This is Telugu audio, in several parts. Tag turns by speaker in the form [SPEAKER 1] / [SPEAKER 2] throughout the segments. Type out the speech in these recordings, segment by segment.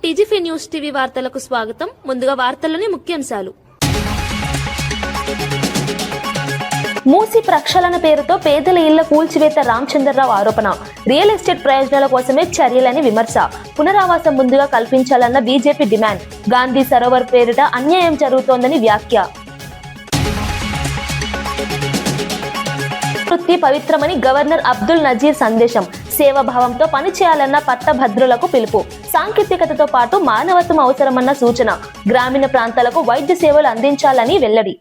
[SPEAKER 1] టీజీపీ న్యూస్ టీవీ వార్తలకు స్వాగతం. ముందుగా వార్తల్లోని ముఖ్యాంశాలు. మూసి ప్రక్షాళన పేరుతో పేదల ఇళ్ల కూల్చివేత రామచంద్రరావు ఆరోపణ. రియల్ ఎస్టేట్ ప్రయోజనాల కోసమే చర్యలని విమర్శ. పునరావాసం ముందుగా కల్పించాలన్న బీజేపీ డిమాండ్. గాంధీ సరోవర్ పేరిట అన్యాయం జరుగుతోందని వ్యాఖ్య. వృత్తి పవిత్రమని గవర్నర్ అబ్దుల్ నజీర్ సందేశం. సేవాభావంతో పనిచేయాలన్న పట్టభద్రులకు పిలుపు. సాంకేతికతతో పాటు మానవత్వం అవసరమన్న సూచన. గ్రామీణ ప్రాంతాలకు వైద్య సేవలు అందించాలని వెల్లడి.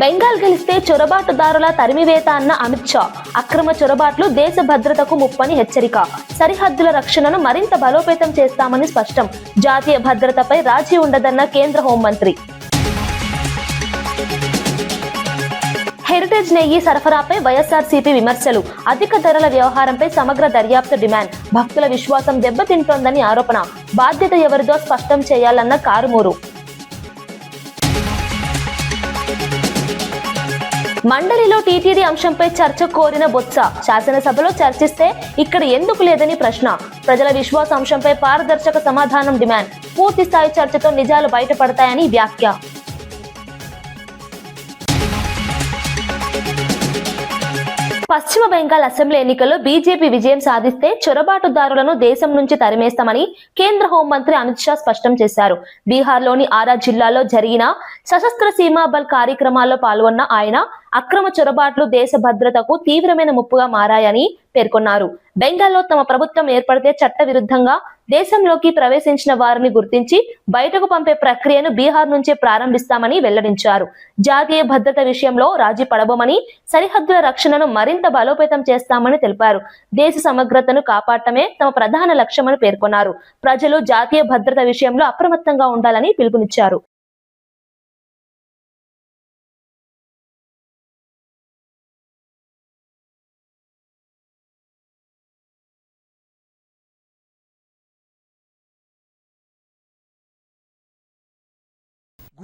[SPEAKER 1] బెంగాల్ గెలిస్తే చొరబాటుదారుల తరిమివేత అన్న అమిత్ షా. అక్రమ చొరబాట్లు దేశ భద్రతకు ముప్పని హెచ్చరిక. సరిహద్దుల రక్షణను మరింత బలోపేతం చేస్తామని స్పష్టం. జాతీయ భద్రతపై రాజీ ఉండదన్న కేంద్ర హోంమంత్రి. హెరిటేజ్ నెయ్యి సరఫరాపై వైఎస్ఆర్సీపీ విమర్శలు. అధిక ధరల వ్యవహారంపై సమగ్ర దర్యాప్తు డిమాండ్. భక్తుల విశ్వాసం దెబ్బతింటోందని ఆరోపణ. బాధ్యత ఎవరిదో స్పష్టం చేయాలన్న కారుమూరు. మండలిలో టీటీడీ అంశంపై చర్చ కోరిన బొత్స. శాసనసభలో చర్చిస్తే ఇక్కడ ఎందుకు లేదని ప్రశ్న. ప్రజల విశ్వాస అంశంపై పారదర్శక సమాధానం డిమాండ్. పూర్తి స్థాయి చర్చతో నిజాలు బయటపడతాయని వ్యాఖ్య. పశ్చిమ బెంగాల్ అసెంబ్లీ ఎన్నికల్లో బీజేపీ విజయం సాధిస్తే చొరబాటుదారులను దేశం నుంచి తరిమేస్తామని కేంద్ర హోంమంత్రి అమిత్ షా స్పష్టం చేశారు. బీహార్లోని ఆరా జిల్లాలో జరిగిన సశస్త్ర సీమా బల్ కార్యక్రమాల్లో పాల్గొన్న ఆయన అక్రమ చొరబాట్లు దేశ భద్రతకు తీవ్రమైన ముప్పుగా మారాయని పేర్కొన్నారు. బెంగాల్లో తమ ప్రభుత్వం ఏర్పడితే చట్ట విరుద్ధంగా దేశంలోకి ప్రవేశించిన వారిని గుర్తించి బయటకు పంపే ప్రక్రియను బీహార్ నుంచే ప్రారంభిస్తామని వెల్లడించారు. జాతీయ భద్రత విషయంలో రాజీ పడబోమని, సరిహద్దుల రక్షణను మరింత బలోపేతం చేస్తామని తెలిపారు. దేశ సమగ్రతను కాపాడటమే తమ ప్రధాన లక్ష్యమని పేర్కొన్నారు. ప్రజలు జాతీయ భద్రత విషయంలో అప్రమత్తంగా ఉండాలని పిలుపునిచ్చారు.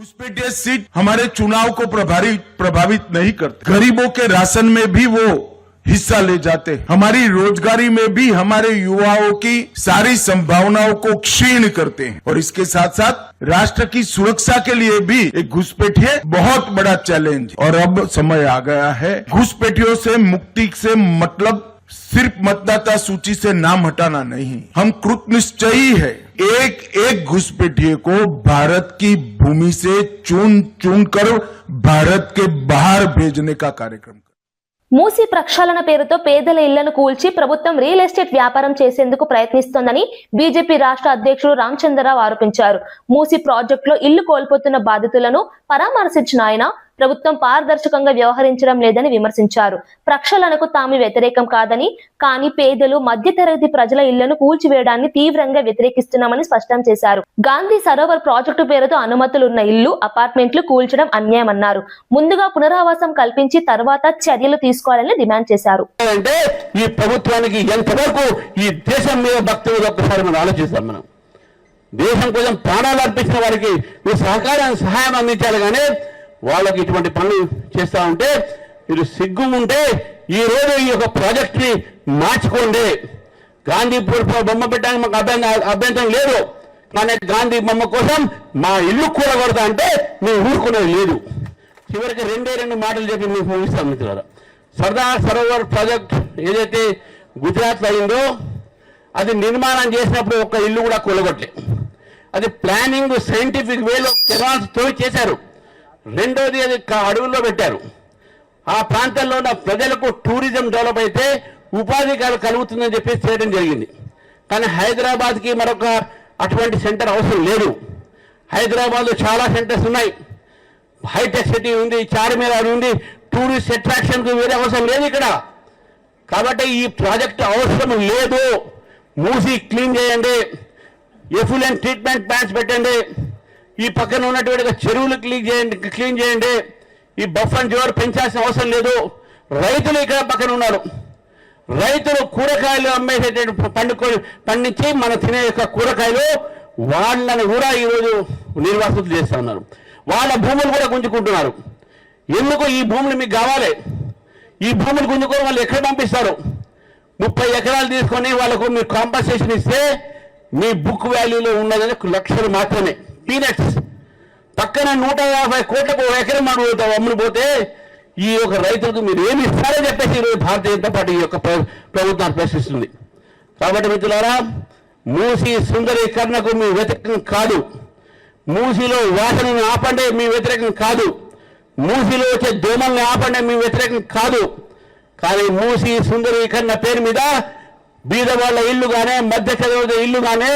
[SPEAKER 2] घुसपैठिया सीट हमारे चुनाव को प्रभावित नहीं करते। गरीबों के राशन में भी वो हिस्सा ले जाते। हमारी रोजगारी में भी हमारे युवाओं की सारी संभावनाओं को क्षीण करते हैं और इसके साथ साथ राष्ट्र की सुरक्षा के लिए भी एक घुसपैठिए बहुत बड़ा चैलेंज। और अब समय आ गया है घुसपैठियों से मुक्ति से मतलब सिर्फ मतदाता सूची से नाम हटाना नहीं, हम कृतनिश्चयी है एक एक घुसपैठिए को भारत की भूमि से चुन कर भारत के बाहर भेजने का कार्यक्रम।
[SPEAKER 1] మూసి ప్రక్షాళన పేరుతో పేదల ఇళ్లను కూల్చి ప్రభుత్వం రియల్ ఎస్టేట్ వ్యాపారం చేసేందుకు ప్రయత్నిస్తోందని బీజేపీ రాష్ట్ర అధ్యక్షుడు రామచంద్రరావు ఆరోపించారు. మూసి ప్రాజెక్టులో ఇల్లు కోల్పోతున్న బాధితులను పరామర్శించిన ఆయన ప్రభుత్వం పారదర్శకంగా వ్యవహరించడం లేదని విమర్శించారు. ప్రక్షాళనకు తాము వ్యతిరేకం కాదని, కానీ పేదలు మధ్యతరగతి ప్రజల ఇళ్లను కూల్చివేయడాన్ని తీవ్రంగా వ్యతిరేకిస్తున్నామని స్పష్టం చేశారు. గాంధీ సరోవర్ ప్రాజెక్టు పేరుతో అనుమతులున్న ఇల్లు, అపార్ట్మెంట్లు కూల్చడం అన్యాయమన్నారు. ముందుగా పునరావాసం కల్పించి తర్వాత చర్యలు తీసుకోవాలని డిమాండ్ చేశారు.
[SPEAKER 3] అంటే ఈ ప్రభుత్వానికి ఎంతవరకు ఈ దేశం మీద భక్తి ఒక్కసారి మనం ఆలోచిస్తాం. మనం దేశం కోసం ప్రాణాలు అర్పించిన వారికి సహాయం అందించాలి, కానీ వాళ్ళకి ఇటువంటి పనులు చేస్తా ఉంటే మీరు సిగ్గు ఉంటే ఈ రోజు ఈ యొక్క ప్రాజెక్ట్ ని మార్చుకోండి. గాంధీ బొమ్మ పెట్టడానికి మాకు అభ్యంతరం లేదు, కానీ గాంధీ బొమ్మ కోసం మా ఇల్లు కూడగొడతా అంటే మేము ఊరుకునేది లేదు. చివరికి రెండు మాటలు చెప్పి మేము చూపిస్తాం మిత్రులారా. సర్దార్ సరోవర్ ప్రాజెక్ట్ ఏదైతే గుజరాత్లో అయిందో అది నిర్మాణం చేసినప్పుడు ఒక్క ఇల్లు కూడా కూలగొట్టలే. అది ప్లానింగ్ సైంటిఫిక్ వేలో కెనాల్స్తో చేశారు. రెండోది అది అడవుల్లో పెట్టారు. ఆ ప్రాంతంలో ఉన్న ప్రజలకు టూరిజం డెవలప్ అయితే ఉపాధి కలుగుతుందని చెప్పేసి చేయడం జరిగింది. కానీ హైదరాబాద్కి మరొక అటువంటి సెంటర్ అవసరం లేదు. హైదరాబాద్లో చాలా సెంటర్స్ ఉన్నాయి. హైటెక్ సిటీ ఉంది, చార్మినార్ ఉంది, టూరిస్ట్ అట్రాక్షన్కి వేరే అవసరం లేదు ఇక్కడ. కాబట్టి ఈ ప్రాజెక్టు అవసరం లేదు. మూసి క్లీన్ చేయండి, ఎఫ్లూయెంట్ ట్రీట్మెంట్ ప్లాంట్స్ పెట్టండి, ఈ పక్కన ఉన్నటువంటి చెరువులు క్లీన్ చేయండి, ఈ బఫర్ జోర్ పెంచాల్సిన అవసరం లేదు. రైతులు ఇక్కడ పక్కన ఉన్నారు. రైతులు కూరగాయలు అమ్మేసేటువంటి పండించి మనం తినే యొక్క కూరగాయలు వాళ్ళని కూడా ఈరోజు నిర్వాసితులు చేస్తూ ఉన్నారు. వాళ్ళ భూములు కూడా గుంజుకుంటున్నారు. ఎందుకు ఈ భూములు మీకు కావాలి? ఈ భూములు గుంజుకొని వాళ్ళు ఎక్కడ పంపిస్తారు? 30 ఎకరాలు తీసుకొని వాళ్ళకు మీరు కాంపన్సేషన్ ఇస్తే మీ బుక్ వాల్యూలో ఉన్నదని లక్షలు మాత్రమే, పీనట్స్. పక్కన 150 కోట్లకు ఎకరం అమ్ముడు పోతే ఈ యొక్క రైతులకు మీరు ఏమి ఇస్తారో చెప్పేసి ఈరోజు భారతీయ జనతా పార్టీ యొక్క ప్రభుత్వాన్ని ప్రశ్నిస్తుంది. కాబట్టి మిత్రులారా, మూసీ సుందరీకరణకు మీ వ్యతిరేకం కాదు, మూసీలో వాసనను ఆపండి మీ వ్యతిరేకం కాదు, మూసీలో వచ్చే దోమల్ని ఆపండి మీ వ్యతిరేకం కాదు. కానీ మూసీ సుందరీకరణ పేరు మీద బీద వాళ్ళ ఇల్లు గానే, మధ్యతరగతి ఇల్లు గానే,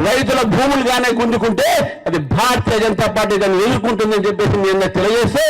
[SPEAKER 3] రైతుల భూములు గానే గుంజుకుంటే అది భారతీయ జనతా పార్టీ దాన్ని ఎదుర్కొంటుందని చెప్పేసి నేను తెలియజేస్తూ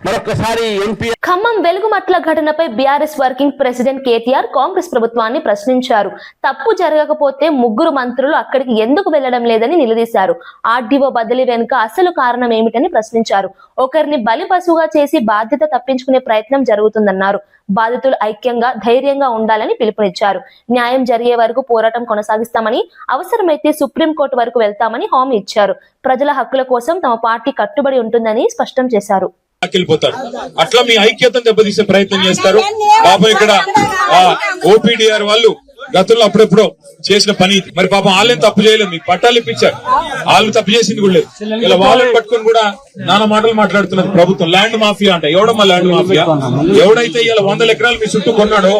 [SPEAKER 3] మరొకసారి ఎంపీ.
[SPEAKER 1] ఖమ్మం వెలుగుమట్ల ఘటనపై BRS working president KTR Congress ప్రభుత్వాన్ని ప్రశ్నించారు. తప్పు జరగకపోతే 3 మంత్రులు అక్కడికి ఎందుకు వెళ్లడం లేదని నిలదీశారు. ఆర్డీఓ బదిలీ వెనుక అసలు కారణం ఏమిటని ప్రశ్నించారు. ఒకరిని బలిపశువుగా చేసి బాధ్యత తప్పించుకునే ప్రయత్నం జరుగుతుందన్నారు. బాధితులు ఐక్యంగా, ధైర్యంగా ఉండాలని పిలుపునిచ్చారు. న్యాయం జరిగే వరకు పోరాటం కొనసాగిస్తామని, అవసరమైతే సుప్రీంకోర్టు వరకు వెళ్తామని హామీ ఇచ్చారు. ప్రజల హక్కుల కోసం తమ పార్టీ కట్టుబడి ఉంటుందని స్పష్టం చేశారు.
[SPEAKER 4] వెళ్ళిపోతారు. అట్లా మీ ఐక్యతను దెబ్బతీసే ప్రయత్నం చేస్తారు. పాపం ఇక్కడ ఓపీడీఆర్ వాళ్ళు గతంలో అప్పుడెప్పుడో చేసిన పని, మరి పాపం వాళ్ళేం తప్పు చేయలేదు, మీకు పట్టాలు ఇప్పించారు, వాళ్ళు తప్పు చేసింది కూడా లేదు. ఇలా వాళ్ళని పట్టుకుని కూడా నానా మాటలు మాట్లాడుతున్నది ప్రభుత్వం. ల్యాండ్ మాఫియా అంట. ఎవడమ్మా ల్యాండ్ మాఫియా? ఎవడైతే ఇలా 100 ఎకరాలు మీ చుట్టూ కొన్నాడో,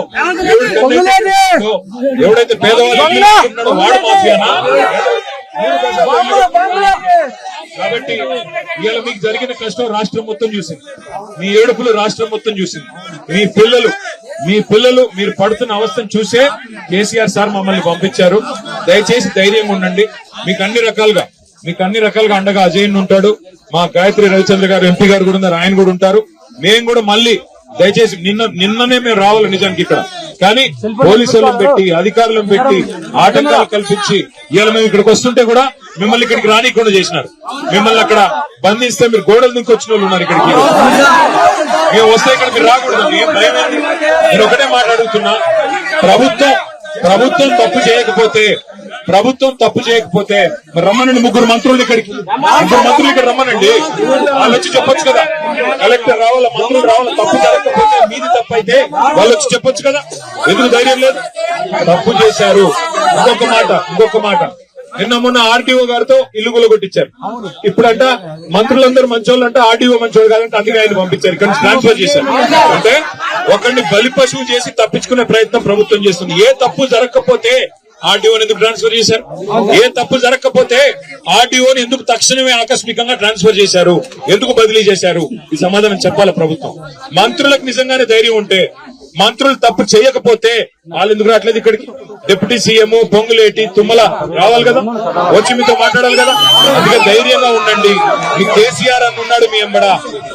[SPEAKER 4] ఎవడైతే పేదవాళ్ళు వాడు మాఫియానా? కాబట్టి ఇవాళ మీకు జరిగిన కష్టం రాష్ట్రం మొత్తం చూసింది, మీ ఏడుపులు రాష్ట్రం మొత్తం చూసింది. మీ పిల్లలు మీరు పడుతున్న అవస్థను చూసే కేసీఆర్ సార్ మమ్మల్ని పంపించారు. దయచేసి ధైర్యంగా ఉండండి. మీకు అన్ని రకాలుగా అండగా అజయ్ ఉంటాడు, మా గాయత్రి రవిచంద్ర గారు ఎంపీ గారు కూడా ఉన్నారు, ఆయన కూడా ఉంటారు. మేము కూడా మళ్ళీ దయచేసి నిన్ననే మేము రావాలి నిజానికి ఇక్కడ, కానీ పోలీసులను పెట్టి, అధికారులను పెట్టి ఆటంకాలు కల్పించి ఇవాళ మేము ఇక్కడికి వస్తుంటే కూడా మిమ్మల్ని ఇక్కడికి రానికుండా చేసినారు. మిమ్మల్ని అక్కడ బంధిస్తే మీరు గోడలు దించి వచ్చిన వాళ్ళు ఉన్నారు ఇక్కడికి. మేము వస్తే ఇక్కడ మీరు రాకూడదు. ఏం భయం ఏంటి? నేను ఒకటే మాట్లాడుతున్నా, ప్రభుత్వం తప్పు చేయకపోతే మరి రమ్మనండి 3 మంత్రులు ఇక్కడికి. 3 మంత్రులు ఇక్కడ రమ్మనండి, వాళ్ళు వచ్చి చెప్పొచ్చు కదా. కలెక్టర్ రావాలా, మంత్రులు రావాలా. తప్పు జరగకపోతే, మీది తప్పు అయితే వాళ్ళు వచ్చి చెప్పొచ్చు కదా. ఎందుకు ధైర్యం లేదు? తప్పు చేశారు. ఇంకొక మాట నిన్న మొన్న ఆర్డీఓ గారితో ఇల్లు కొట్టించారు. ఇప్పుడంట మంత్రులందరూ మంచోళ్ళు అంట, ఆర్డీఓ మంచోళ్ళు కాదంటే అందుకే ఆయన పంపించారు, ఇక్కడ ట్రాన్స్ఫర్ చేశారు. అంటే ఒకరిని బలి పశువు చేసి తప్పించుకునే ప్రయత్నం ప్రభుత్వం చేస్తుంది. ఏ తప్పు జరగకపోతే ఆర్డీఓని ఎందుకు ట్రాన్స్ఫర్ చేశారు? ఏ తప్పు జరగకపోతే ఆర్డీఓని ఎందుకు తక్షణమే ఆకస్మికంగా ట్రాన్స్ఫర్ చేశారు? ఎందుకు బదిలీ చేశారు? ఈ సమాధానం చెప్పాలి ప్రభుత్వం. మంత్రులకు నిజంగానే ధైర్యం ఉంటే, మంత్రులు తప్పు చేయకపోతే వాళ్ళు ఎందుకు రావట్లేదు ఇక్కడికి? డిప్యూటీ సీఎం పొంగులేటి, తుమ్మల రావాలి కదా, వచ్చి మీతో మాట్లాడాలి కదా. అందుకే ధైర్యంగా ఉండండి. మీ కేసీఆర్ అని ఉన్నాడు మీ ఎంబడ,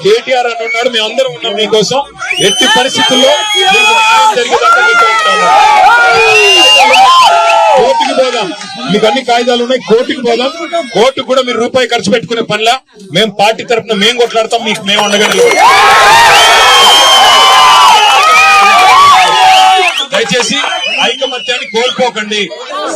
[SPEAKER 4] కేటీఆర్ అని ఉన్నాడు, మేము అందరం ఉన్నాం మీకోసం. ఎట్టి పరిస్థితుల్లో మీకు న్యాయం జరిగేదాకా మీతో ఉంటాము. కోర్టుకి పోదాం, మీకు అన్ని కాయిదాలు ఉన్నాయి, కోర్టుకి పోదాం. కోర్టు కూడా మీరు రూపాయి ఖర్చు పెట్టుకునే పనిలా మేము పార్టీ తరఫున మేము కొట్లాడతాం, మీకు మేము ఉండగలం. దయచేసి ఐకమత్యాన్ని కోల్పోకండి,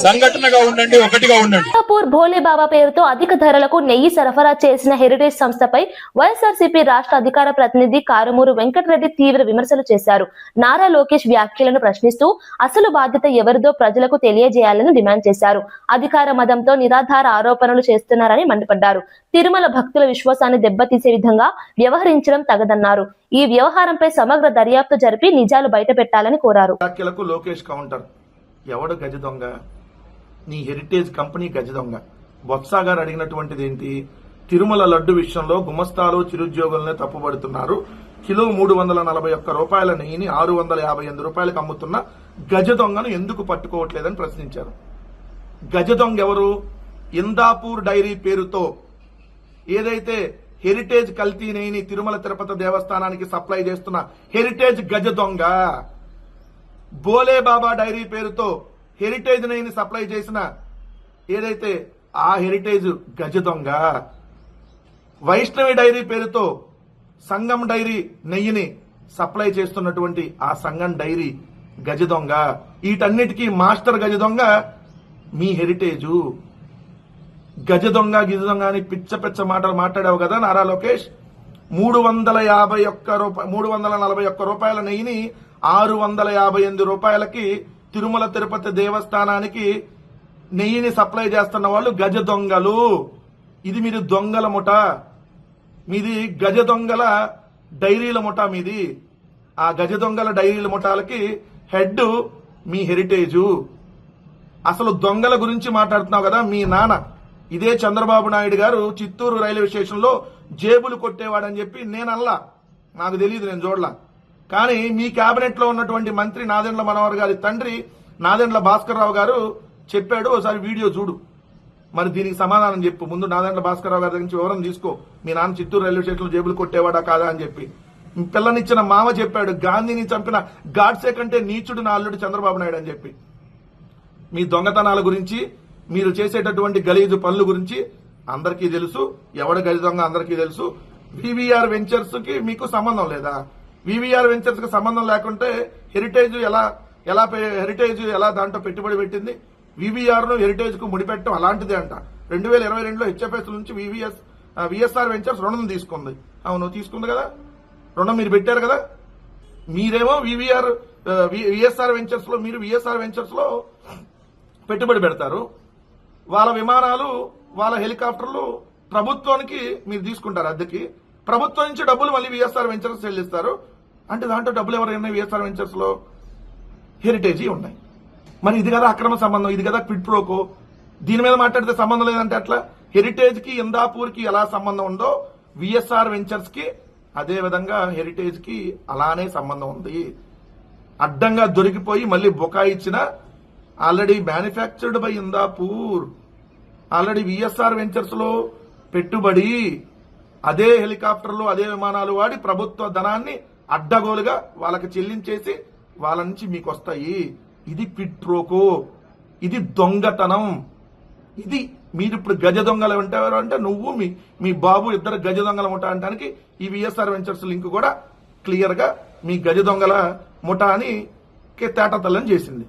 [SPEAKER 4] సంఘటనగా ఉండండి, ఒకటిగా ఉండండి.
[SPEAKER 1] భోలే బాబా పేరుతో అధిక ధరలకు నెయ్యి సరఫరా చేసిన హెరిటేజ్ సంస్థపై వైఎస్ఆర్సీపీ రాష్ట్ర అధికార ప్రతినిధి కారుమూరు వెంకటరెడ్డి తీవ్ర విమర్శలు చేశారు. నారా లోకేష్ వ్యాఖ్యలను ప్రశ్నిస్తూ అసలు బాధ్యత ఎవరిదో ప్రజలకు తెలియజేయాలని డిమాండ్ చేశారు. అధికార మదంతో నిరాధార ఆరోపణలు చేస్తున్నారని మండిపడ్డారు. తిరుమల భక్తుల విశ్వాసాన్ని దెబ్బతీసే విధంగా వ్యవహరించడం తగదన్నారు. ఈ వ్యవహారంపై సమగ్ర దర్యాప్తు జరిపి నిజాలు బయటపెట్టాలని కోరారు.
[SPEAKER 5] లోకేష్ కౌంటర్, ఎవడు గజ దొంగ? నీ హెరిటేజ్ కంపెనీ గజ దొంగ. బొత్స గారు అడిగినటువంటిది ఏంటి? తిరుమల లడ్డు విషయంలో గుమస్తాలు, చిరుద్యోగులనే తప్పుబడుతున్నారు. కిలో 341 రూపాయల నెయ్యిని 658 రూపాయలకు అమ్ముతున్న గజ దొంగను ఎందుకు పట్టుకోవట్లేదని ప్రశ్నించారు. గజ దొంగ ఎవరు? ఇందాపూర్ డైరీ పేరుతో ఏదైతే హెరిటేజ్ కల్తీ నెయ్యిని తిరుమల తిరుపతి దేవస్థానానికి సప్లై చేస్తున్న హెరిటేజ్ గజ దొంగ. భోలే బాబా డైరీ పేరుతో హెరిటేజ్ నెయ్యిని సప్లై చేసిన ఏదైతే ఆ హెరిటేజ్ గజ దొంగ. వైష్ణవి డైరీ పేరుతో సంగం డైరీ నెయ్యిని సప్లై చేస్తున్నటువంటి ఆ సంగం డైరీ గజ దొంగ. వీటన్నిటికీ మాస్టర్ గజ దొంగ మీ హెరిటేజు. గజ దొంగ గిజ దొంగ అని పిచ్చ మాటలు మాట్లాడావు కదా నారా లోకేష్. 341 రూపాయల నెయ్యిని 658 రూపాయలకి తిరుమల తిరుపతి దేవస్థానానికి నెయ్యిని సప్లై చేస్తున్న వాళ్ళు గజ దొంగలు. ఇది మీరు దొంగల ముఠ, మీది గజ దొంగల డైరీల ముఠ మీది. ఆ గజ దొంగల డైరీల ముఠాలకి హెడ్ మీ హెరిటేజు. అసలు దొంగల గురించి మాట్లాడుతున్నావు కదా మీ నాన్న. ఇదే చంద్రబాబు నాయుడు గారు చిత్తూరు రైల్వే స్టేషన్ లో జేబులు కొట్టేవాడని చెప్పి నేనల్లా, నాకు తెలియదు, నేను చూడలా. కానీ మీ కేబినెట్ లో ఉన్నటువంటి మంత్రి నాదెండ్ల మనోహర్ గారి తండ్రి నాదెండ్ల భాస్కర్ రావు గారు చెప్పాడు. ఒకసారి వీడియో చూడు, మరి దీనికి సమాధానం చెప్పు. ముందు నాదెండ్ల భాస్కర్ రావు గారి దగ్గర నుంచి వివరం తీసుకో. మీ నాన్న చిత్తూరు రైల్వే స్టేషన్ లో జేబులు కొట్టేవాడా కాదా అని చెప్పి. పిల్లనిచ్చిన మామ చెప్పాడు గాంధీని చంపిన గాడ్సే కంటే నీచుడు నా అల్లుడు చంద్రబాబు నాయుడు అని చెప్పి. మీ దొంగతనాల గురించి, మీరు చేసేటటువంటి గలీజు పనుల గురించి అందరికీ తెలుసు. ఎవడ గలి దొంగ అందరికీ తెలుసు. వివిఆర్ వెంచర్స్ కి మీకు సంబంధం లేదా? వివిఆర్ వెంచర్స్ కి సంబంధం లేకుంటే హెరిటేజ్ ఎలా దాంట్లో పెట్టుబడి పెట్టింది? వివిఆర్ ను హెరిటేజ్ కు ముడిపెట్టడం అలాంటిదే అంట. 2022లో హెచ్ఎఫ్ఎస్ నుంచి విఎస్ఆర్ వెంచర్స్ రుణం తీసుకుంది. అవును, తీసుకుంది కదా, రుణం మీరు పెట్టారు కదా. మీరేమో విఎస్ఆర్ వెంచర్స్ లో, మీరు విఎస్ఆర్ వెంచర్స్ లో పెట్టుబడి పెడతారు. వాళ్ళ విమానాలు, వాళ్ళ హెలికాప్టర్లు ప్రభుత్వానికి మీరు తీసుకుంటారు అద్దెకి. ప్రభుత్వం నుంచి డబ్బులు మళ్ళీ విఎస్ఆర్ వెంచర్స్ చెల్లిస్తారు. అంటే దాంట్లో డబ్బులు ఎవరైనా విఎస్ఆర్ వెంచర్స్ లో హెరిటేజీ ఉన్నాయి. మరి ఇది కదా అక్రమ సంబంధం, ఇది కదా క్విడ్ ప్రోకో. దీని మీద మాట్లాడితే సంబంధం లేదంటే అట్లా. హెరిటేజ్ కి ఇందాపూర్ కి ఎలా సంబంధం ఉందో విఎస్ఆర్ వెంచర్స్ కి అదే విధంగా హెరిటేజ్ కి అలానే సంబంధం ఉంది. అడ్డంగా దొరికిపోయి మళ్ళీ బొకాయిచ్చిన already manufactured by Indapur, already VSR Ventures లో పెట్టుబడి, అదే హెలికాప్టర్లు అదే విమానాలు వాడి ప్రభుత్వ ధనాన్ని అడ్డగోలుగా వాళ్ళకి చెల్లించేసి వాళ్ళ నుంచి మీకు వస్తాయి. ఇది క్విడ్ ప్రోకో, ఇది దొంగతనం. ఇది మీరు ఇప్పుడు గజ దొంగలు ఉంటారు అంటే నువ్వు మీ బాబు ఇద్దరు గజ దొంగల ముఠా అంటానికి ఈ విఎస్ఆర్ వెంచర్స్ లింక్ కూడా క్లియర్ గా మీ గజ దొంగల ముఠా అని తేటతల్లం చేసింది.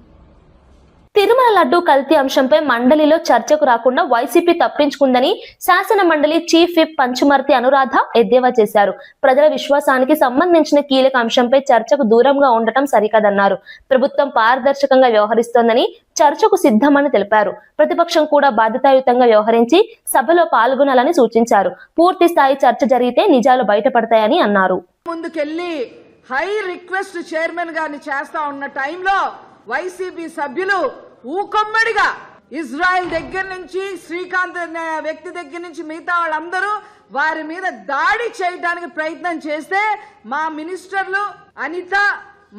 [SPEAKER 1] తిరుమల లడ్డూ కల్తీ అంశంపై మండలిలో చర్చకు రాకుండా వైసీపీ తప్పించుకుందని శాసన మండలి చీఫ్ విప్ పంచుమర్తి అనురాధ ఎద్దేవా చేశారు. ప్రజల విశ్వాసానికి సంబంధించిన కీలక అంశంపై చర్చకు దూరంగా ఉండటం సరికాదన్నారు. ప్రభుత్వం పారదర్శకంగా వ్యవహరిస్తోందని, చర్చకు సిద్ధమని తెలిపారు. ప్రతిపక్షం కూడా బాధ్యతాయుతంగా వ్యవహరించి సభలో పాల్గొనాలని సూచించారు. పూర్తి స్థాయి చర్చ జరిగితే నిజాలు బయటపడతాయని అన్నారు.
[SPEAKER 6] ముందుకెళ్లి హై రిక్వెస్ట్ చైర్మన్ గారిని చేస్తా ఉన్న టైంలో వైసీపీ సభ్యులు ఊకమ్మడిగా ఇజ్రాయెల్ దగ్గర నుంచి శ్రీకాంత్ అనే వ్యక్తి దగ్గర నుంచి మిగతా వాళ్ళందరూ వారి మీద దాడి చేయడానికి ప్రయత్నం చేస్తే మా మినిస్టర్లు అనిత,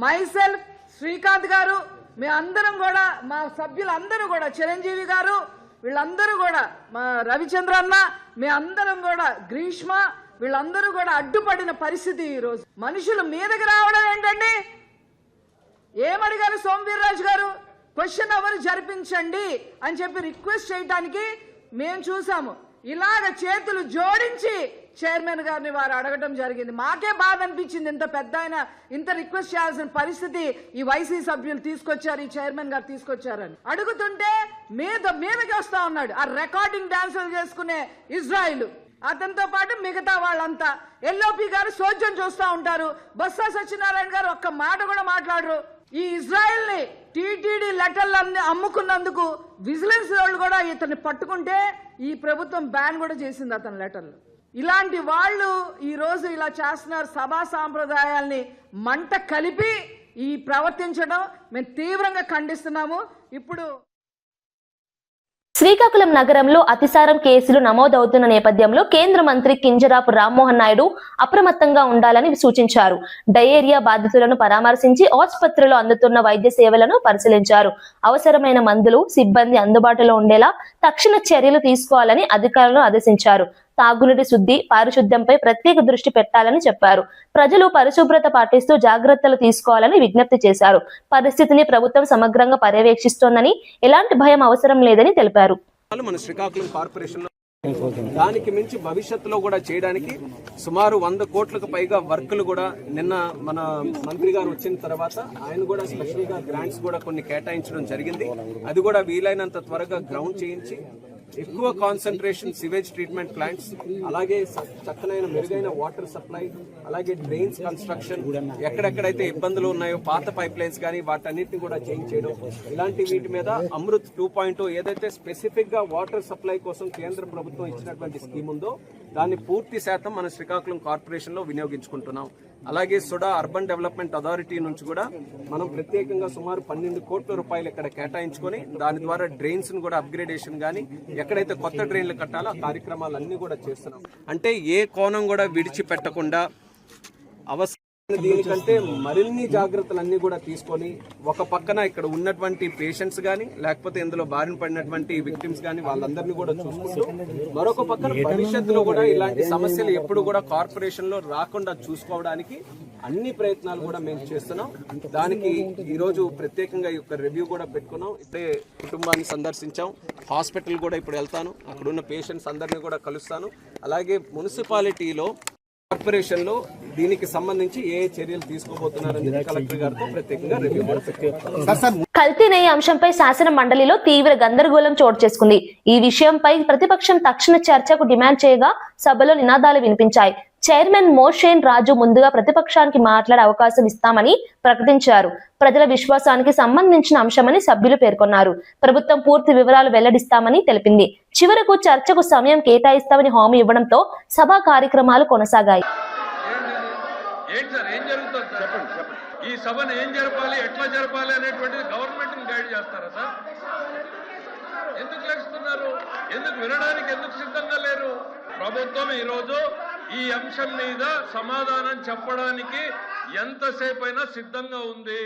[SPEAKER 6] మైసెల్ఫ్, శ్రీకాంత్ గారు, మీ అందరం కూడా, మా సభ్యులందరూ కూడా, చిరంజీవి గారు, వీళ్ళందరూ కూడా, మా రవిచంద్ర అన్న, మీ అందరం కూడా, గ్రీష్మ, వీళ్ళందరూ కూడా అడ్డుపడిన పరిస్థితి. ఈరోజు మనుషులు మీదకి రావడం ఏంటండి? ఏమడిగారు సోమవీర్రాజు గారు? క్వశ్చన్ అవర్ జరిపించండి అని చెప్పి రిక్వెస్ట్ చేయడానికి మేము చూసాము. ఇలాగ చేతులు జోడించి చైర్మన్ గారిని వారు అడగడం జరిగింది. మాకే బాధ అనిపించింది. ఇంత పెద్ద ఆయన ఇంత రిక్వెస్ట్ చేయాల్సిన పరిస్థితి ఈ వైసీ సభ్యులు తీసుకొచ్చారు, ఈ చైర్మన్ గారు తీసుకొచ్చారని అడుగుతుంటే మీదకి వస్తా ఉన్నాడు. ఆ రికార్డింగ్ డాన్సులు చేసుకునే ఇజ్రాయిల్, అతనితో పాటు మిగతా వాళ్ళంతా. ఎల్ఓపి గారు సోద్యం చూస్తూ ఉంటారు. బొత్స సత్యనారాయణ గారు ఒక్క మాట కూడా మాట్లాడరు. ఈ ఇజ్రాయెల్ ని టీటీడీ లెటర్లన్నీ అమ్ముకున్నందుకు విజిలెన్స్ వాళ్ళు కూడా ఇతన్ని పట్టుకుంటే ఈ ప్రభుత్వం బ్యాన్ కూడా చేసింది అతని లెటర్లు. ఇలాంటి వాళ్ళు ఈ రోజు ఇలా చేస్తున్నారు. సభా సాంప్రదాయాల్ని మంట కలిపి ఈ ప్రవర్తించడం మేము తీవ్రంగా ఖండిస్తున్నాము. ఇప్పుడు
[SPEAKER 1] శ్రీకాకుళం నగరంలో అతిసారం కేసులు నమోదవుతున్న నేపథ్యంలో కేంద్ర మంత్రి కింజరాపు రామ్మోహన్ నాయుడు అప్రమత్తంగా ఉండాలని సూచించారు. డయేరియా బాధితులను పరామర్శించి ఆసుపత్రిలో అందుతున్న వైద్య సేవలను పరిశీలించారు. అవసరమైన మందులు, సిబ్బంది అందుబాటులో ఉండేలా తక్షణ చర్యలు తీసుకోవాలని అధికారులను ఆదేశించారు. తాగునీటి శుద్ధి, పారిశుద్ధ్యంపై ప్రత్యేక దృష్టి పెట్టాలని చెప్పారు. ప్రజలు పరిశుభ్రత పాటిస్తూ జాగ్రత్తలు తీసుకోవాలని విజ్ఞప్తి చేశారు. పరిస్థితిని ప్రభుత్వం సమగ్రంగా పర్యవేక్షిస్తోందని, ఎలాంటి భయం అవసరం లేదని తెలిపారు.
[SPEAKER 7] మన శ్రీకాకుళం కార్పొరేషన్ దానికి మించి భవిష్యత్తులో కూడా చేయడానికి సుమారు 100 కోట్లకు పైగా వర్కులు కూడా నిన్న మన మంత్రి గారు వచ్చిన తర్వాత ఆయన కూడా స్పెషల్ గా గ్రాంట్స్ కూడా కొన్ని కేటాయించడం జరిగింది. అది కూడా వీలైనంత త్వరగా గ్రౌండ్ చేయించి ఎక్కువ కాన్సన్ట్రేషన్ సివేజ్ ట్రీట్మెంట్ ప్లాంట్స్, అలాగే చక్కనైన మెరుగైన వాటర్ సప్లై, అలాగే డ్రైన్స్ కన్స్ట్రక్షన్, ఎక్కడెక్కడైతే ఇబ్బందులు ఉన్నాయో పాత పైప్ లైన్స్ కానీ వాటన్నిటిని కూడా చేంజ్ చేయడం, ఇలాంటి వీటి మీద అమృత్ 2.0 ఏదైతే స్పెసిఫిక్ గా వాటర్ సప్లై కోసం కేంద్ర ప్రభుత్వం ఇచ్చినటువంటి స్కీమ్ ఉందో దాన్ని పూర్తి శాతం మన శ్రీకాకుళం కార్పొరేషన్ లో వినియోగించుకుంటున్నాం. అలాగే సుడా అర్బన్ డెవలప్మెంట్ అథారిటీ నుంచి కూడా మనం ప్రత్యేకంగా సుమారు 12 కోట్ల రూపాయలు ఇక్కడ కేటాయించుకొని దాని ద్వారా డ్రైన్స్ ను కూడా అప్గ్రేడేషన్ గానీ ఎక్కడైతే కొత్త డ్రైన్లు కట్టాలో ఆ కార్యక్రమాలన్నీ కూడా చేస్తున్నాం. అంటే ఏ కోణం కూడా విడిచిపెట్టకుండా అవసరం దీనికంటే మరిన్ని జాగ్రత్తలన్నీ కూడా తీసుకొని ఒక పక్కన ఇక్కడ ఉన్నటువంటి పేషెంట్స్ కానీ లేకపోతే ఇందులో బారిన పడినటువంటి విక్టిమ్స్ కానీ వాళ్ళందరినీ కూడా చూసుకుంటూ మరొక పక్కన భవిష్యత్తులో కూడా ఇలాంటి సమస్యలు ఎప్పుడు కూడా కార్పొరేషన్ లో రాకుండా చూసుకోవడానికి అన్ని ప్రయత్నాలు కూడా మేము చేస్తున్నాం. దానికి ఈ రోజు ప్రత్యేకంగా ఈ యొక్క రివ్యూ కూడా పెట్టుకున్నాం. ఇప్పుడే కుటుంబాన్ని సందర్శించాం, హాస్పిటల్ కూడా ఇప్పుడు వెళ్తాను, అక్కడ ఉన్న పేషెంట్స్ అందరినీ కూడా కలుస్తాను. అలాగే మున్సిపాలిటీలో కార్పొరేషన్ లో దీనికి సంబంధించి ఏ చర్యలు తీసుకోబోతున్నారని కలెక్టర్ గారితో ప్రత్యేకంగా రివ్యూ చేస్తాం.
[SPEAKER 1] కల్తీ నెయ్యి అంశంపై శాసన మండలిలో తీవ్ర గందరగోళం చోటు చేసుకుంది. ఈ విషయంపై ప్రతిపక్షం తక్షణ చర్చకు డిమాండ్ చేయగా సభలో నినాదాలు వినిపించాయి. చైర్మన్ మోషేన్ రాజు ముందుగా ప్రతిపక్షానికి మాట్లాడే అవకాశం ఇస్తామని ప్రకటించారు. ప్రజల విశ్వాసానికి సంబంధించిన అంశమని సభ్యులు పేర్కొన్నారు. ప్రభుత్వం పూర్తి వివరాలు వెల్లడిస్తామని తెలిపింది. చివరకు చర్చకు సమయం కేటాయిస్తామని హామీ ఇవ్వడంతో సభా కార్యక్రమాలు కొనసాగాయి.
[SPEAKER 8] ఈ సభను ఏం జరపాలి, ఎట్లా జరపాలి అనేటువంటిది గవర్నమెంట్ గైడ్ చేస్తారా సార్? ఎందుకు లేస్తున్నారు? ఎందుకు వినడానికి ఎందుకు సిద్ధంగా లేరు? ప్రభుత్వం ఈరోజు ఈ అంశం మీద సమాధానం చెప్పడానికి ఎంతసేపు అయినా సిద్ధంగా ఉంది.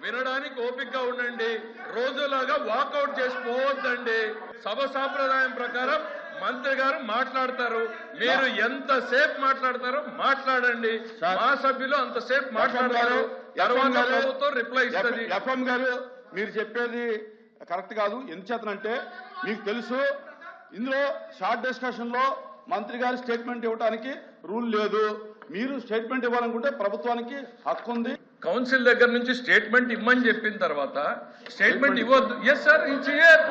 [SPEAKER 8] వినడానికి ఓపికగా ఉండండి. రోజులాగా వాకౌట్ చేసి పోవద్దండి. సభ సాంప్రదాయం ప్రకారం మంత్రి గారు మాట్లాడతారు. మీరు ఎంతసేపు మాట్లాడతారో మాట్లాడండి. మా సభ్యులు అంతసేపు మాట్లాడతారు. తర్వాత ప్రభుత్వం రిప్లై ఇస్తుంది.
[SPEAKER 9] ఎఫ్ఎం గారు మీరు చెప్పేది కరెక్ట్ కాదు. ఎందుచేతనంటే మీకు తెలుసు, ఇందులో షార్ట్ డిస్కషన్ లో మంత్రి గారు స్టేట్మెంట్ ఇవ్వడానికి రూల్ లేదు. మీరు స్టేట్మెంట్ ఇవ్వాలనుకుంటే ప్రభుత్వానికి హక్కు ఉంది.
[SPEAKER 8] కౌన్సిల్ దగ్గర నుంచి స్టేట్మెంట్ ఇమ్మని చెప్పిన తర్వాత స్టేట్మెంట్ ఇవ్వద్దు. Yes sir, it's your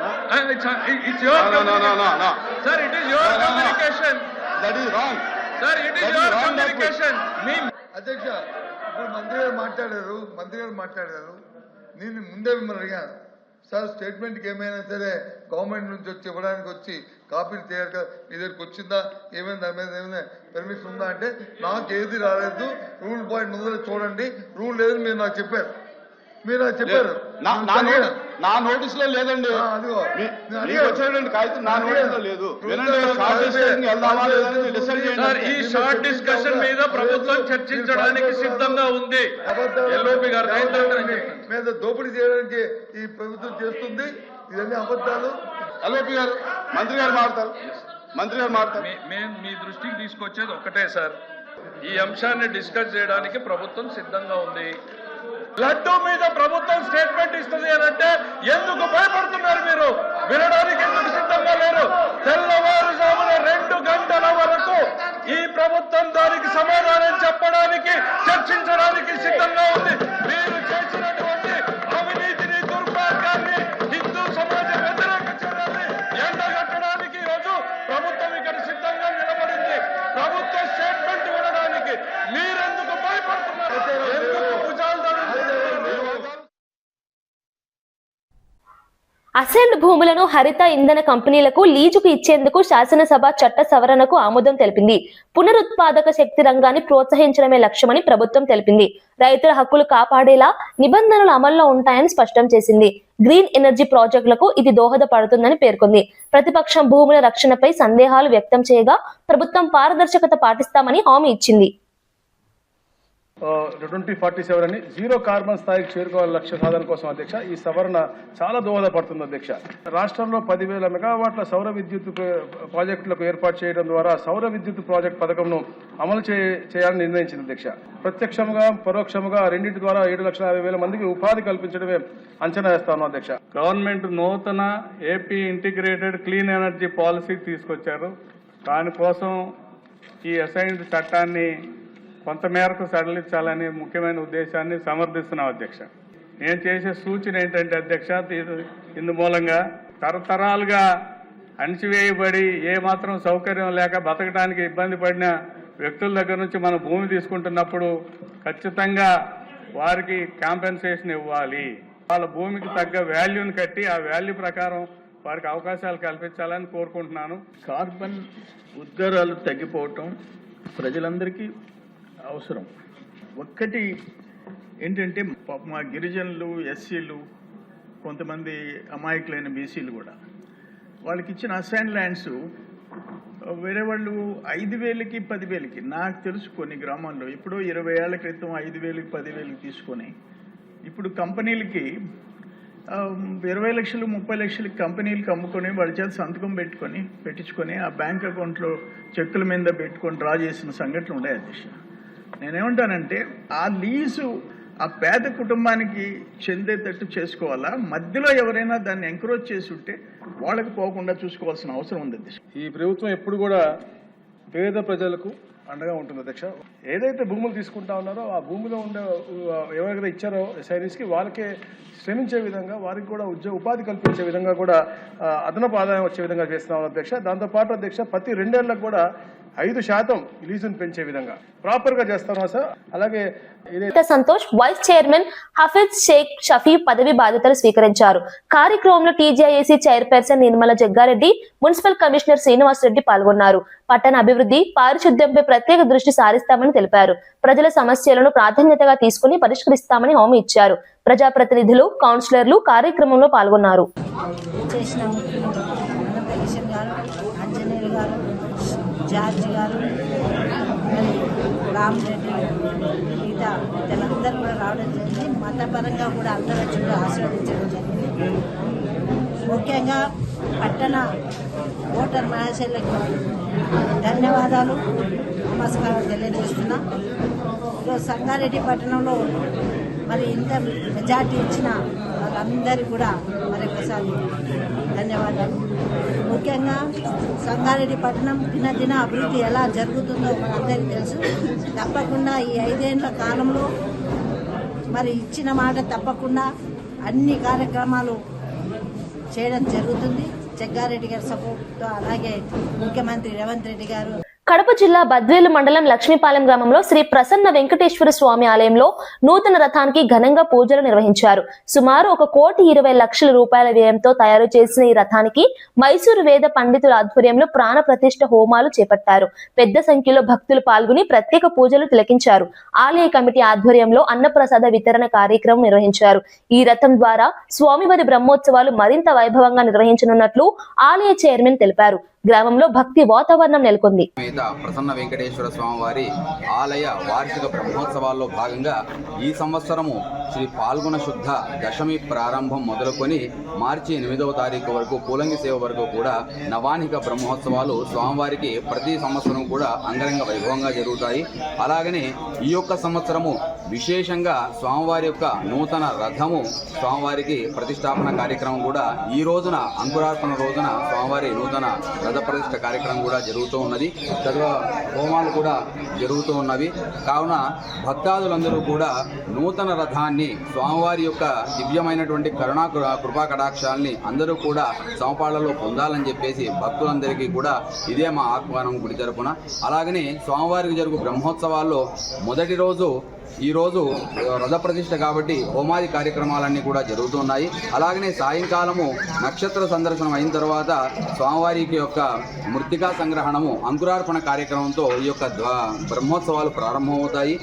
[SPEAKER 8] sir, it is your communication.
[SPEAKER 9] That is wrong
[SPEAKER 8] sir, it is your communication.
[SPEAKER 10] అధ్యక్ష, ఇప్పుడు మంత్రి గారు మాట్లాడారు. నేను ముందే మిమ్మల్ని అడిగాను సార్, స్టేట్మెంట్కి ఏమైనా సరే గవర్నమెంట్ నుంచి వచ్చి ఇవ్వడానికి వచ్చి కాపీలు తయారు కదా, మీ దగ్గరికి వచ్చిందా, ఏమైనా దాని మీద ఏమైనా పర్మిషన్ ఉందా అంటే నాకు ఏది రాలేదు, రూల్ పాయింట్ ముందర చూడండి, రూల్ లేదని మీరు నాకు చెప్పారు.
[SPEAKER 9] నా నోటీస్ లో లేదండి. కాగితం నా నోటీస్ లో లేదు.
[SPEAKER 8] ఈ షార్ట్ డిస్కషన్ మీద ప్రభుత్వం చర్చించడానికి సిద్ధంగా ఉంది. ఎల్ఓపి గారు
[SPEAKER 10] మీద దోపిడీ చేయడానికి ఈ ప్రభుత్వం చేస్తుంది. ఇవన్నీ అబద్ధాలు.
[SPEAKER 9] ఎల్ఓపి గారు మంత్రి గారు మాట్లాడతారు.
[SPEAKER 8] మేము మీ దృష్టికి తీసుకొచ్చేది ఒక్కటే సార్, ఈ అంశాన్ని డిస్కస్ చేయడానికి ప్రభుత్వం సిద్ధంగా ఉంది. లడ్డూ మీద ప్రభుత్వం స్టేట్మెంట్ ఇస్తుంది అని అంటే ఎందుకు భయపడుతున్నారు మీరు? వినడానికి ఎందుకు సిద్ధంగా లేరు? తెల్లవారుజామున 2 గంటల వరకు ఈ ప్రభుత్వం దానికి సమాధానం చెప్పడానికి, చర్చించడానికి సిద్ధంగా ఉంది. మీరు చేసినటువంటి అవినీతిని, దుర్మార్గాన్ని, హిందూ సమాజ వ్యతిరేక చర్యల్ని ఎండగట్టడానికి ఈరోజు ప్రభుత్వం ఇక్కడ సిద్ధంగా నిలబడింది. ప్రభుత్వ స్టేట్మెంట్ వినడానికి మీరెందుకు భయపడుతున్నారు? ఎందుకు భుజాలు
[SPEAKER 1] అసైన్డ్ భూములను హరిత ఇంధన కంపెనీలకు లీజుకు ఇచ్చేందుకు శాసనసభ చట్ట సవరణకు ఆమోదం తెలిపింది. పునరుత్పాదక శక్తి రంగాన్ని ప్రోత్సహించడమే లక్ష్యమని ప్రభుత్వం తెలిపింది. రైతుల హక్కులు కాపాడేలా నిబంధనలు అమల్లో ఉంటాయని స్పష్టం చేసింది. గ్రీన్ ఎనర్జీ ప్రాజెక్టులకు ఇది దోహదపడుతుందని పేర్కొంది. ప్రతిపక్షం భూముల రక్షణపై సందేహాలు వ్యక్తం చేయగా ప్రభుత్వం పారదర్శకత పాటిస్తామని హామీ ఇచ్చింది.
[SPEAKER 11] 2047 అని జీరో కార్బన్ స్థాయికి చేరుకోవాల లక్ష్య సాధన కోసం అధ్యక్ష ఈ సవరణ చాలా దోహదపడుతుంది అధ్యక్ష. రాష్ట్రంలో 10,000 మెగావాట్ల సౌర విద్యుత్ ప్రాజెక్టులకు ఏర్పాటు చేయడం ద్వారా సౌర విద్యుత్ ప్రాజెక్టు పథకంను అమలు చేయాలని నిర్ణయించింది అధ్యక్ష. ప్రత్యక్షంగా పరోక్షంగా రెండింటి ద్వారా 7,50,000 మందికి ఉపాధి కల్పించడమే అంచనా వేస్తాను అధ్యక్ష.
[SPEAKER 12] గవర్నమెంట్ నూతన AP integrated clean energy policy తీసుకొచ్చారు. దానికోసం ఈ అసైన్డ్ చట్టాన్ని కొంతమేరకు సడలించాలనే ముఖ్యమైన ఉద్దేశాన్ని సమర్థిస్తున్నాం అధ్యక్ష. నేను చేసే సూచన ఏంటంటే అధ్యక్ష, ఇందు మూలంగా తరతరాలుగా అణిచివేయబడి ఏమాత్రం సౌకర్యం లేక బతకడానికి ఇబ్బంది పడిన వ్యక్తుల దగ్గర నుంచి మనం భూమి తీసుకుంటున్నప్పుడు ఖచ్చితంగా వారికి కాంపెన్సేషన్ ఇవ్వాలి. వాళ్ళ భూమికి తగ్గ వాల్యూని కట్టి ఆ వాల్యూ ప్రకారం వారికి అవకాశాలు కల్పించాలని కోరుకుంటున్నాను.
[SPEAKER 11] కార్బన్ ఉద్గారాలు తగ్గిపోవటం ప్రజలందరికీ అవసరం. ఒక్కటి ఏంటంటే మా గిరిజనులు, ఎస్సీలు, కొంతమంది అమాయకులైన బీసీలు కూడా వాళ్ళకి ఇచ్చిన అసైన్ ల్యాండ్స్ వేరే వాళ్ళు 5,000కి 10,000కి, నాకు తెలుసు కొన్ని గ్రామాల్లో ఇప్పుడు 20 ఏళ్ల క్రితం 5,000కి 10,000కి తీసుకొని ఇప్పుడు కంపెనీలకి 20 లక్షలు 30 లక్షలకి కంపెనీలకు అమ్ముకొని వాళ్ళ చేత సంతకం పెట్టించుకొని ఆ బ్యాంక్ అకౌంట్లో చెక్కుల మీద పెట్టుకొని డ్రా చేసిన సంఘటనలు ఉన్నాయి. అధ్యక్ష, నేనేమంటానంటే ఆ లీజు ఆ పేద కుటుంబానికి చెందేటట్టు చేసుకోవాలా, మధ్యలో ఎవరైనా దాన్ని ఎంకరేజ్ చేసి ఉంటే వాళ్ళకి పోకుండా చూసుకోవాల్సిన అవసరం ఉంది. అధ్యక్ష,
[SPEAKER 12] ఈ ప్రభుత్వం ఎప్పుడు కూడా పేద ప్రజలకు అండగా ఉంటుంది. అధ్యక్ష, ఏదైతే భూములు తీసుకుంటా ఉన్నారో ఆ భూమిలో ఉండే ఎవరైతే ఇచ్చారో ఎస్ఐరీస్కి వాళ్ళకే శ్రమించే విధంగా, వారికి కూడా ఉపాధి కల్పించే విధంగా కూడా అదనపు ఆదాయం వచ్చే విధంగా చేస్తున్నాం. అధ్యక్ష, దాంతోపాటు అధ్యక్ష ప్రతి 2 ఏళ్లకు కూడా 5% లీజును పెంచే విధంగా ప్రాపర్ గా చేస్తాను సార్. అలాగే
[SPEAKER 1] సంతోష్ వైస్ చైర్మన్ హఫీజ్ షేక్ షఫీ పదవి బాధ్యతలు స్వీకరించారు. కార్యక్రమంలో TGIAC chairperson Nirmala Jaggareddy, municipal commissioner Srinivas Reddy పాల్గొన్నారు. పట్టణ అభివృద్ధి, పారిశుద్ధ్యంపై ప్రత్యేక దృష్టి సారిస్తామని తెలిపారు. ప్రజల సమస్యలను ప్రాధాన్యతగా తీసుకుని పరిష్కరిస్తామని హామీ ఇచ్చారు. ప్రజాప్రతినిధులు, కౌన్సిలర్లు కార్యక్రమంలో పాల్గొన్నారు.
[SPEAKER 13] జార్జ్ గారు, రామరెడ్డి, మిగతా వీళ్ళందరూ కూడా రావడం జరిగింది. మతపరంగా కూడా అందరూ వచ్చి ఆశీర్వదించడం జరిగింది. ముఖ్యంగా పట్టణ ఓటర్ మహాశైలకు ధన్యవాదాలు, నమస్కారం తెలియజేస్తున్నా. ఈరోజు సంగారెడ్డి పట్టణంలో మరి ఇంత మెజార్టీ ఇచ్చిన వాళ్ళందరికీ కూడా మరొకసారి ధన్యవాదాలు. ముఖ్యంగా సంగారెడ్డి పట్టణం దినదిన అభివృద్ధి ఎలా జరుగుతుందో మనందరికీ తెలుసు. తప్పకుండా ఈ 5 ఏళ్ల కాలంలో మరి ఇచ్చిన మాట తప్పకుండా అన్ని కార్యక్రమాలు చేయడం జరుగుతుంది. జగ్గారెడ్డి గారి సపోర్ట్తో, అలాగే ముఖ్యమంత్రి రేవంత్ రెడ్డి గారు.
[SPEAKER 1] కడప జిల్లా బద్వేలు మండలం లక్ష్మీపాలెం గ్రామంలో శ్రీ ప్రసన్న వెంకటేశ్వర స్వామి ఆలయంలో నూతన రథానికి ఘనంగా పూజలు నిర్వహించారు. సుమారు 1,20,00,000 రూపాయల వ్యయంతో తయారు చేసిన ఈ రథానికి మైసూరు వేద పండితుల ఆధ్వర్యంలో ప్రాణ ప్రతిష్ఠ హోమాలు చేపట్టారు. పెద్ద సంఖ్యలో భక్తులు పాల్గొని ప్రత్యేక పూజలు తిలకించారు. ఆలయ కమిటీ ఆధ్వర్యంలో అన్నప్రసాద వితరణ కార్యక్రమం నిర్వహించారు. ఈ రథం ద్వారా స్వామివారి బ్రహ్మోత్సవాలు మరింత వైభవంగా నిర్వహించనున్నట్లు ఆలయ చైర్మన్ తెలిపారు. గ్రామంలో భక్తి వాతావరణం నెలకొంది.
[SPEAKER 14] ప్రసన్న వెంకటేశ్వర స్వామి వారి ఆలయ వార్షిక బ్రహ్మోత్సవాల్లో భాగంగా ఈ సంవత్సరము శ్రీ పాల్గొన శుద్ధ దశమి ప్రారంభం మొదలుకొని మార్చి 8వ తారీఖు వరకు పూలంగి సేవ వరకు కూడా నవానిక బ్రహ్మోత్సవాలు స్వామివారికి ప్రతి సంవత్సరం కూడా అంగరంగ వైభవంగా జరుగుతాయి. అలాగనే ఈ యొక్క సంవత్సరము విశేషంగా స్వామివారి యొక్క నూతన రథము స్వామివారికి ప్రతిష్టాపన కార్యక్రమం కూడా ఈ రోజున అంకురార్పణ రోజున స్వామివారి నూతన రథ ప్రతిష్ఠ కార్యక్రమం కూడా జరుగుతూ ఉన్నది. చదువు హోమాలు కూడా జరుగుతూ ఉన్నవి. కావున భక్తాదులందరూ కూడా నూతన రథాన్ని స్వామివారి యొక్క దివ్యమైనటువంటి కరుణా కృపా కటాక్షాలని అందరూ కూడా సమపాళ్లలో పొందాలని చెప్పేసి భక్తులందరికీ కూడా ఇదే మా ఆహ్వానం గుడి తరపున. అలాగనే స్వామివారికి జరుగు బ్రహ్మోత్సవాల్లో మొదటి రోజు ఈ రోజు రథ ప్రతిష్ఠ కాబట్టి హోమాది కార్యక్రమాలన్నీ కూడా జరుగుతున్నాయి. అలాగనే సాయంకాలము నక్షత్ర సందర్శనం అయిన తర్వాత స్వామివారికి యొక్క మృత్తికా సంగ్రహణము అంకురార్పణ కార్యక్రమంతో ఈ యొక్క బ్రహ్మోత్సవాలు ప్రారంభమవుతాయి.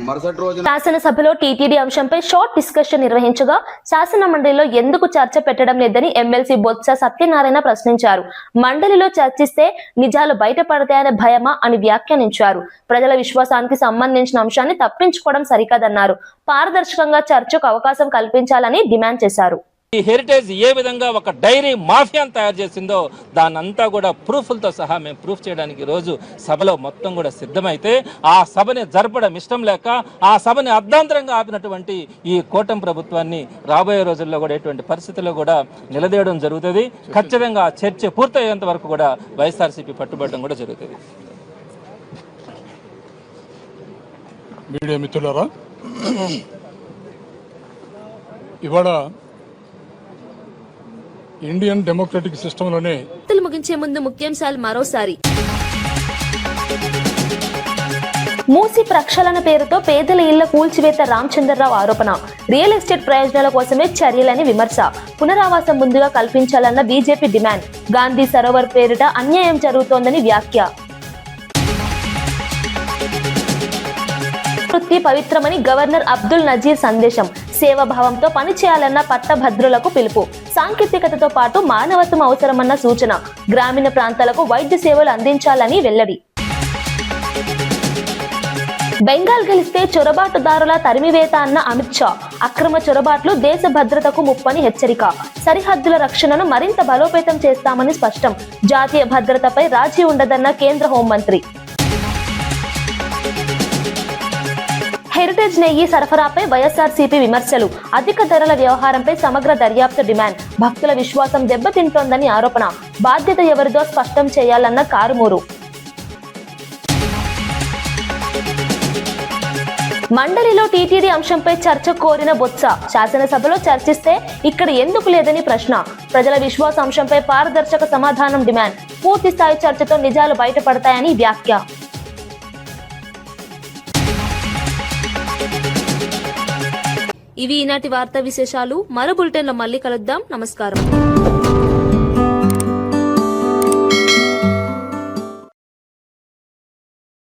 [SPEAKER 14] మరుసటి రోజు
[SPEAKER 1] శాసనసభలో టీటీడీ అంశంపై షార్ట్ డిస్కషన్ నిర్వహించగా శాసన మండలిలో ఎందుకు చర్చ పెట్టడం లేదని ఎమ్మెల్సీ బొత్స సత్యనారాయణ ప్రశ్నించారు. మండలిలో చర్చిస్తే నిజాలు బయటపడతాయనే భయమా అని వ్యాఖ్యానించారు. ప్రజల విశ్వాసానికి సంబంధించిన అంశాన్ని తప్పించుకోవడం సరికాదన్నారు. పారదర్శకంగా చర్చకు అవకాశం కల్పించాలని డిమాండ్ చేశారు.
[SPEAKER 15] ఈ హెరిటేజ్ ఏ విధంగా ఒక డైరీ మాఫియాను తయారు చేసిందో దానంతా కూడా ప్రూఫ్లతో సహా మేము ప్రూఫ్ చేయడానికి రోజు సభలో మొత్తం కూడా సిద్ధమైతే ఆ సభని జరపడం ఇష్టం లేక ఆ సభని అర్ధాంతరంగా ఆపినటువంటి ఈ కూటమి ప్రభుత్వాన్ని రాబోయే రోజుల్లో కూడా ఎటువంటి పరిస్థితుల్లో కూడా నిలదీయడం జరుగుతుంది. ఖచ్చితంగా చర్చ పూర్తయ్యేంత వరకు కూడా వైఎస్ఆర్సీపీ పట్టుబడడం కూడా జరుగుతుంది.
[SPEAKER 16] మీడియా మిత్రులారా, ఇవాళ ఇండియన్ డెమోక్రటిక్ సిస్టంలోనే
[SPEAKER 1] వార్తలు ముగించే ముందు ముఖ్యాంశాలు మరోసారి. మూసి ప్రక్షాళన పేరుతో పేదల ఇళ్ల కూల్చివేత రామచంద్రరావు ఆరోపణ. రియల్ ఎస్టేట్ ప్రయోజనాల కోసమే చర్యలని విమర్శ. పునరావాసం ముందుగా కల్పించాలన్న బీజేపీ డిమాండ్. గాంధీ సరోవర్ పేరిట అన్యాయం జరుగుతోందని వ్యాఖ్య. వృత్తి పవిత్రమని గవర్నర్ అబ్దుల్ నజీర్ సందేశం. సేవాభావంతో పనిచేయాలన్న పట్టభద్రులకు పిలుపు. సాంకేతికతతో పాటు మానవత్వం అవసరమన్న సూచన. గ్రామీణ ప్రాంతాలకు వైద్య సేవలు అందించాలని వెల్లడి. బెంగాల్ గెలిస్తే చొరబాటుదారుల తరిమివేత అన్న అమిత్ షా. అక్రమ చొరబాట్లు దేశ భద్రతకు ముప్పని హెచ్చరిక. సరిహద్దుల రక్షణను మరింత బలోపేతం చేస్తామని స్పష్టం. జాతీయ భద్రతపై రాజీ ఉండదన్న కేంద్ర హోంమంత్రి. హెరిటేజ్ నెయ్యి సరఫరాపై వైఎస్ఆర్సీపీ విమర్శలు. అధిక ధరల వ్యవహారంపై సమగ్ర దర్యాప్తు డిమాండ్. భక్తుల విశ్వాసం దెబ్బతింటోందని ఆరోపణ. బాధ్యత ఎవరిదో స్పష్టం చేయాలన్న కారుమూరు. మండలిలో టీటీడీ అంశంపై చర్చ కోరిన బొత్స. శాసనసభలో చర్చిస్తే ఇక్కడ ఎందుకు లేదని ప్రశ్న. ప్రజల విశ్వాస అంశంపై పారదర్శక సమాధానం డిమాండ్. పూర్తి స్థాయి చర్చతో నిజాలు బయటపడతాయని వ్యాఖ్య. ఇవి ఈనాటి వార్తా విశేషాలు. మరో బులెటిన్లో మళ్ళీ కలుద్దాం. నమస్కారం.